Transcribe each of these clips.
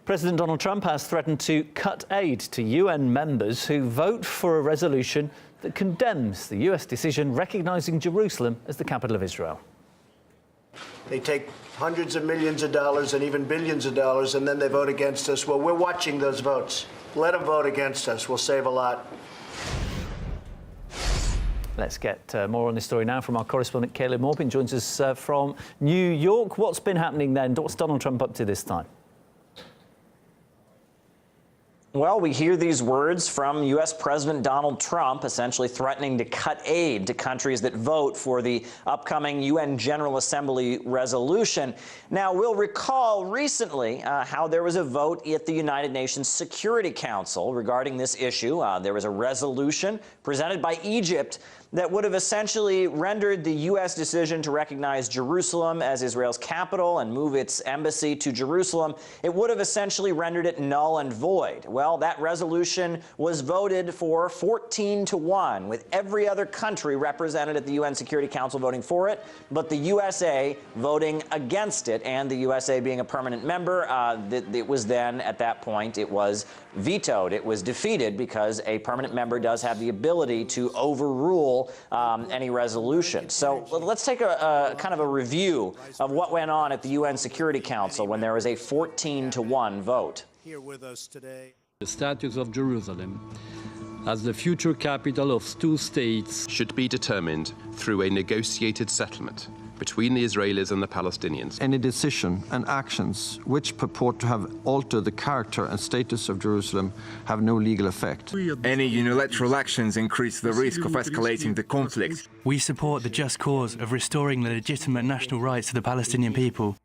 President Donald Trump has threatened to cut aid to UN members who vote for a resolution that condemns the US decision recognising Jerusalem as the capital of Israel. They take hundreds of millions of dollars and even billions of dollars, and then they vote against us. Well, we're watching those votes. Let them vote against us. We'll save a lot. Let's get more on this story now from our correspondent, Caleb Maupin, joins us from New York. What's been happening then? What's Donald Trump up to this time? Well, we hear these words from U.S. President Donald Trump essentially threatening to cut aid to countries that vote for the upcoming UN General Assembly resolution. Now, we'll recall recently how there was a vote at the United Nations Security Council regarding this issue. There was a resolution presented by Egypt that would have essentially rendered the U.S. decision to recognize Jerusalem as Israel's capital and move its embassy to Jerusalem. It would have essentially rendered it null and void. Well, that resolution was voted for 14-1, with every other country represented at the UN Security Council voting for it, but the USA voting against it, and the USA being a permanent member, it was then, at that point, it was vetoed. It was defeated because a permanent member does have the ability to overrule any resolution. So let's take a kind of a review of what went on at the UN Security Council when there was a 14-1 vote. Here with us today. The status of Jerusalem as the future capital of two states should be determined through a negotiated settlement between the Israelis and the Palestinians. Any decision and actions which purport to have altered the character and status of Jerusalem have no legal effect. Any unilateral actions increase the risk of escalating the conflict. We support the just cause of restoring the legitimate national rights of the Palestinian people.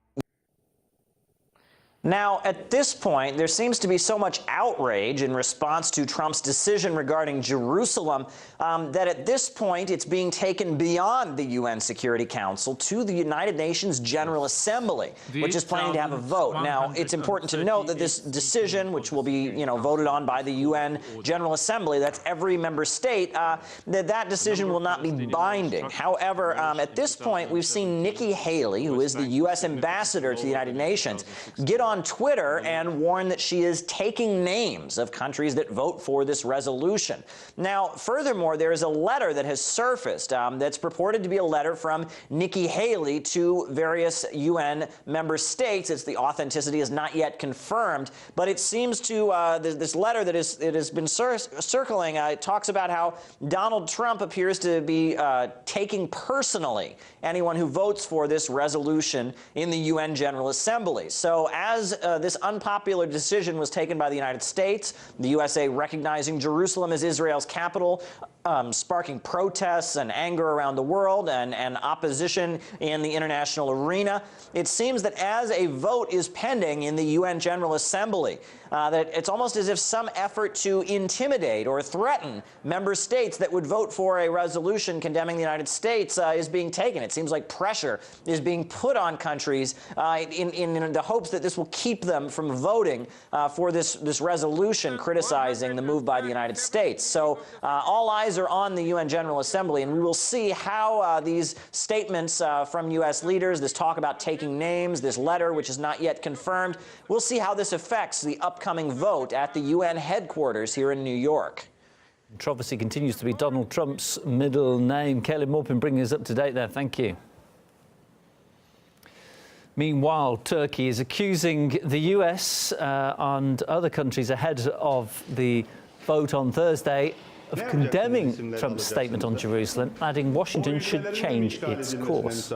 Now, at this point, there seems to be so much outrage in response to Trump's decision regarding Jerusalem that at this point it's being taken beyond the UN Security Council to the United Nations General Assembly, which is planning to have a vote. Now, it's important to note that this decision, which will be, voted on by the UN General Assembly, that's every member state, that decision will not be binding. However, at this point, we've seen Nikki Haley, who is the U.S. ambassador to the United Nations, get on Twitter and warn that she is taking names of countries that vote for this resolution. Now, furthermore, there is a letter that has surfaced that's purported to be a letter from Nikki Haley to various UN member states. The authenticity is not yet confirmed, but it seems to this letter that has been circling talks about how Donald Trump appears to be taking personally anyone who votes for this resolution in the UN General Assembly. So as this unpopular decision was taken by the United States, the USA recognizing Jerusalem as Israel's capital, sparking protests and anger around the world and opposition in the international arena. It seems that as a vote is pending in the UN General Assembly, that it's almost as if some effort to intimidate or threaten member states that would vote for a resolution condemning the United States is being taken. It seems like pressure is being put on countries in the hopes that this will keep them from voting for this resolution criticizing the move by the United States. So all eyes are on the UN General Assembly, and we will see how these statements from U.S. leaders, this talk about taking names, this letter, which is not yet confirmed, we'll see how this affects the upcoming vote at the UN headquarters here in New York. Controversy continues to be Donald Trump's middle name. Caleb Maupin bringing us up to date there. Thank you. Meanwhile, Turkey is accusing the US and other countries ahead of the vote on Thursday of condemning Trump's statement on Jerusalem, adding Washington should change its course.